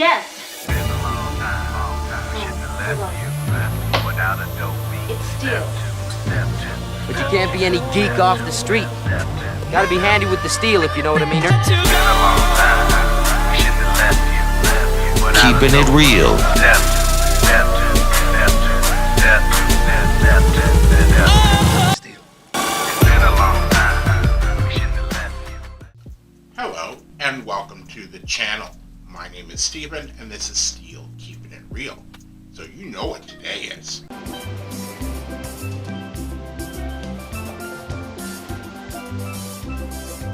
Yes. It's steel. But you can't be any geek off the street. Gotta be handy with the steel, if you know what I mean. Keeping it real. Hello and welcome to the channel. My name is Steven and this is Steel Keeping It Real. So you know what today is.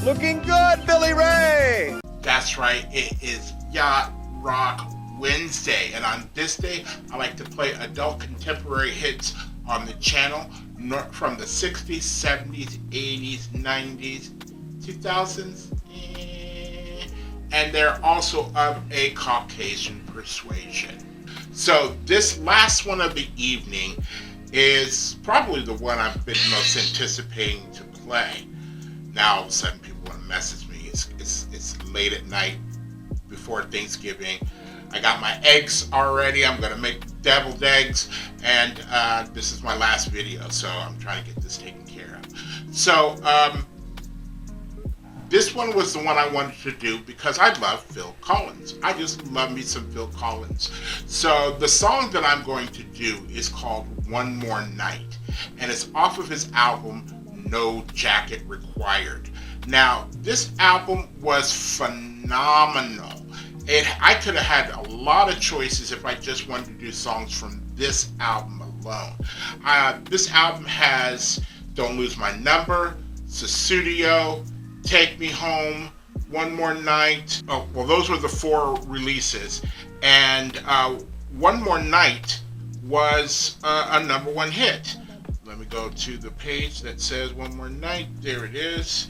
Looking good, Billy Ray! That's right, it is Yacht Rock Wednesday, and on this day I like to play adult contemporary hits on the channel from the 60s, 70s, 80s, 90s, 2000s, and they're also of a Caucasian persuasion. So this last one of the evening is probably the one I've been most anticipating to play. Now all of a sudden people want to message me. It's late at night before Thanksgiving. I got my eggs already. I'm going to make deviled eggs, and this is my last video, so I'm trying to get this taken care of. So this one was the one I wanted to do because I love Phil Collins. I just love me some Phil Collins. So the song that I'm going to do is called One More Night, and it's off of his album No Jacket Required. Now, this album was phenomenal. I could have had a lot of choices if I just wanted to do songs from this album alone. This album has Don't Lose My Number, Sussudio, Take Me Home, One More Night. Oh, well, those were the 4 releases. And One More Night was a #1 hit. Let me go to the page that says One More Night. There it is.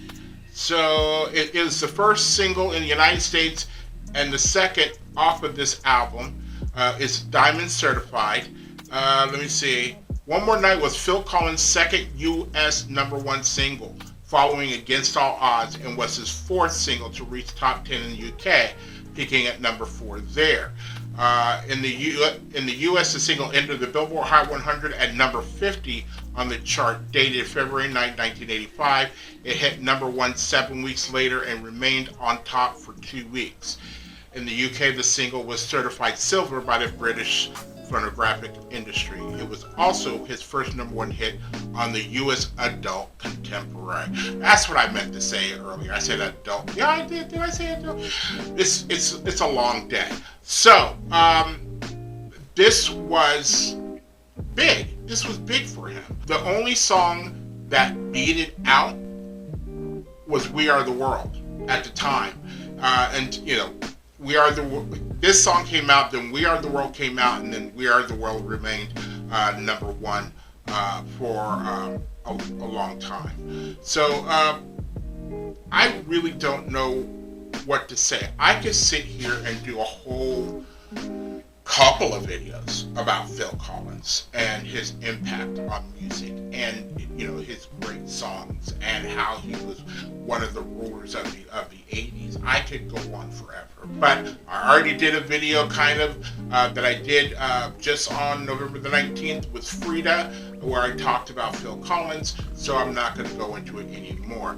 So it is the first single in the United States and the second off of this album. It's Diamond Certified. Let me see. One More Night was Phil Collins' second U.S. #1 single, following Against All Odds, and was his 4th single to reach top 10 in the UK, peaking at #4 there. In the U.S., the single entered the Billboard Hot 100 at number 50 on the chart, dated February 9, 1985. It hit #1 7 weeks later and remained on top for 2 weeks. In the UK, the single was certified silver by the British phonographic industry. It was also his first #1 hit on the U.S. adult contemporary. That's what I meant to say earlier. I said adult. Yeah, I did. Did I say adult? It's a long day. So this was big. This was big for him. The only song that beat it out was "We Are the World" at the time, and you know. This song came out, then "We Are the World" came out, and then "We Are the World" remained #1 for a long time. So I really don't know what to say. I could sit here and do a whole couple of videos about Phil Collins and his impact on music, and his great songs, and how he was one of the rulers of the 80s. I could go on forever, but I already did a video that I did just on November the 19th with Frida, where I talked about Phil Collins, so I'm not going to go into it anymore.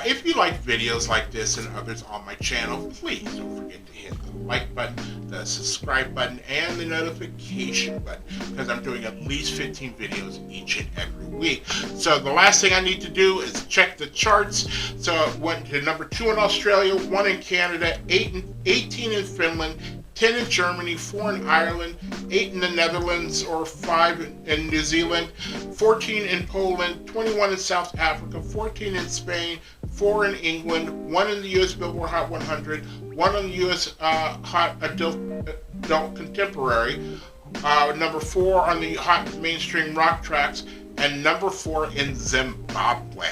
If you like videos like this and others on my channel, please don't forget to hit the like button, the subscribe button, and the notification button, because I'm doing at least 15 videos each and every week. So the last thing I need to do is check the charts. So it went to #2 in Australia, 1 in Canada, 18 in Finland, 10 in Germany, 4 in Ireland, 8 in the Netherlands, or 5 in New Zealand, 14 in Poland, 21 in South Africa, 14 in Spain, 4 in England, 1 in the U.S. Billboard Hot 100, 1 on the U.S. Hot Adult Contemporary, #4 on the Hot Mainstream Rock Tracks, and #4 in Zimbabwe.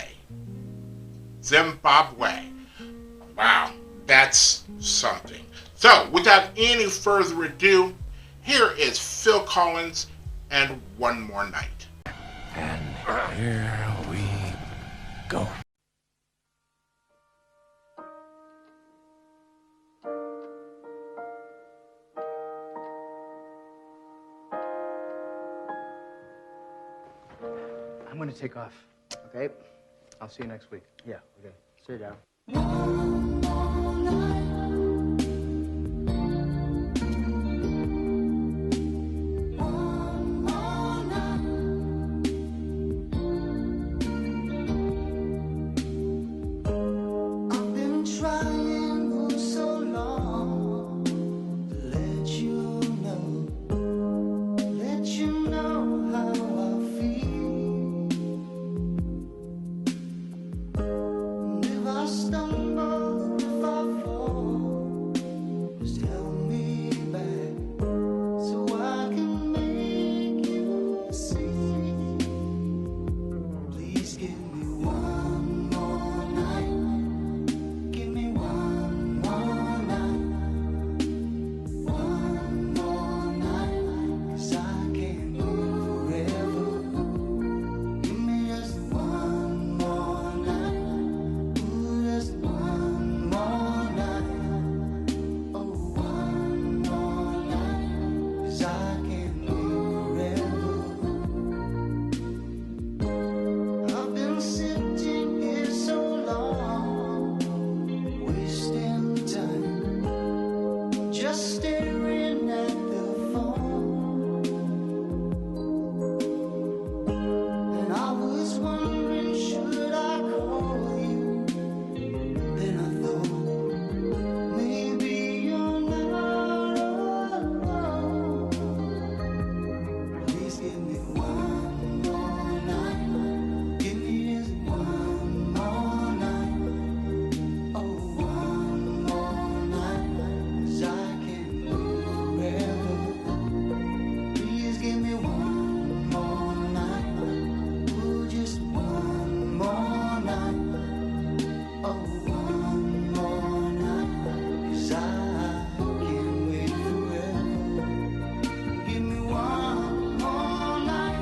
Zimbabwe. Wow, that's something. So, without any further ado, here is Phil Collins and One More Night. And here we go. going to take off. Okay? I'll see you next week. Yeah, okay. Sit down. I've been trying for so long to let you know how I feel. And if I stumble, if I fall, just help me back so I can make you see. Please give me one more night. Give me one more night. One more night. 'Cause I can't live forever. Give me just one more night. Ooh, just one more night. Oh, one more night. 'Cause I can't live forever. I've been sitting here so long, wasting time, just staring at the phone. And I was wondering, should I call you? Then I thought, maybe you're not alone. Please give me one more night. Give me just one more night. Oh, one more night. 'Cause I can't live forever. Please give me one more night. Ooh, just one more night. Oh, one more night. 'Cause I can't wait forever. Give me one more night.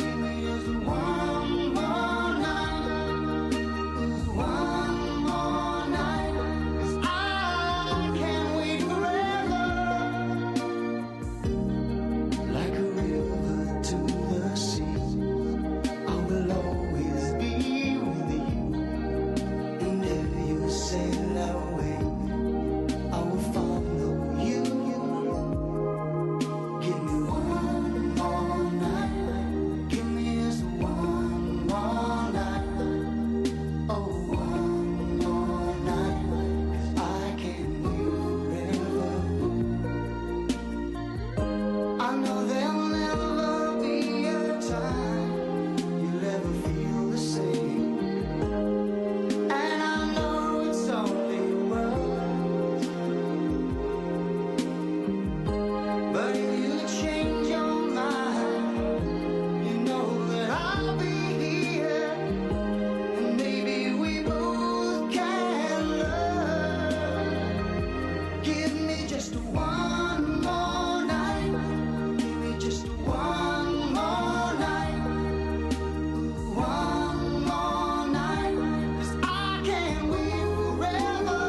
Give me just one more night. Ooh, one more night. 'Cause I can't wait forever. Like a river to the sea, I will always be with you. And if you sail away, I will follow you. Give me one more night. Give me just one more night. Oh, one more night. 'Cause I can't live forever. I know there'll never be a time you'll ever feel the same. And I know it's only words. But if you change your mind, you know that I'll be here. And maybe we both can learn. Give me just one more night. Give me just one more night. Ooh, one more night. 'Cause I can't live forever.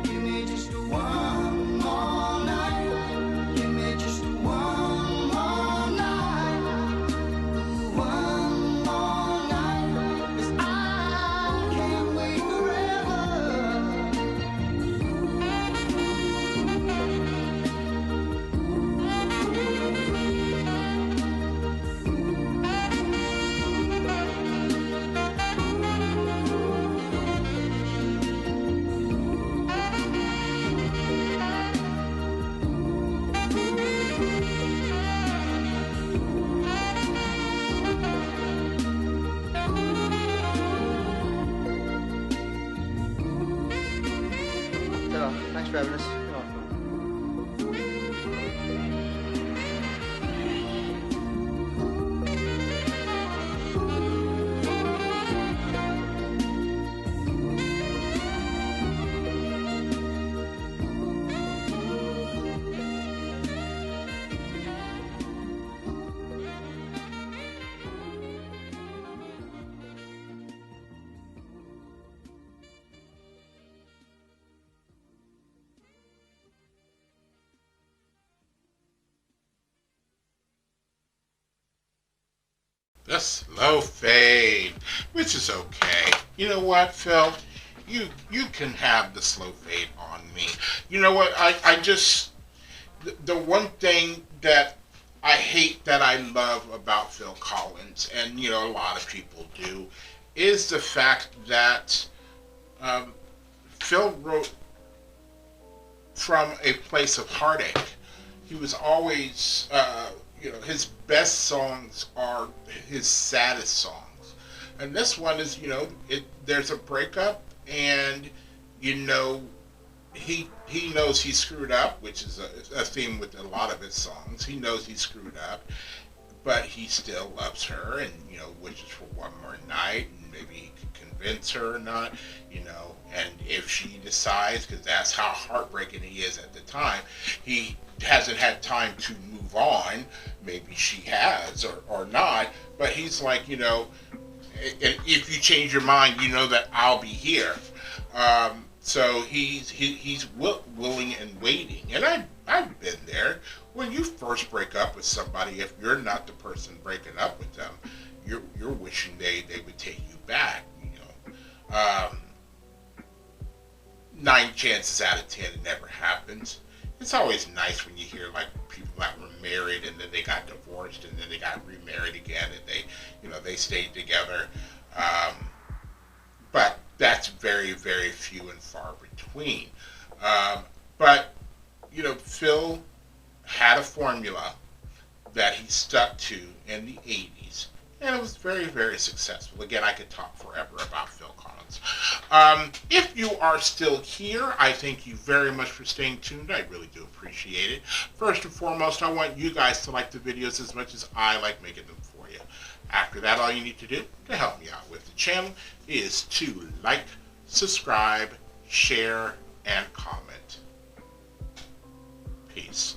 Give me just one more night. Give me just one more night. Ooh, one more night. 'Cause I can't wait forever. So, thanks for having us. You're welcome. the slow fade, which is okay. You know what, Phil? You can have the slow fade on me. You know what? I just the one thing that I hate that I love about Phil Collins, and you know a lot of people do, is the fact that Phil wrote from a place of heartache. He was always, you know, his best songs are his saddest songs, and this one is, you know, there's a breakup, and you know, he knows he screwed up, which is a theme with a lot of his songs. He knows he screwed up, but he still loves her, and you know, wishes for one more night, and maybe he can convince her or not, you know. And if she decides, because that's how heartbreaking he is at the time, he hasn't had time to move on. Maybe she has or not, but he's like, you know, if you change your mind, you know that I'll be here. So he's willing and waiting, and I've been there. When you first break up with somebody, if you're not the person breaking up with them, you're wishing they would take you back. You know, 9 chances out of 10 it never happens. It's always nice when you hear like people that were married and then they got divorced and then they got remarried again and they stayed together. But that's very, very few and far between. But you know, Phil had a formula that he stuck to in the 80s, and it was very, very successful. Again, I could talk forever about Phil Collins. If you are still here, I thank you very much for staying tuned. I really do appreciate it. First and foremost, I want you guys to like the videos as much as I like making them for you. After that, all you need to do to help me out with the channel is to like, subscribe, share, and comment. Peace.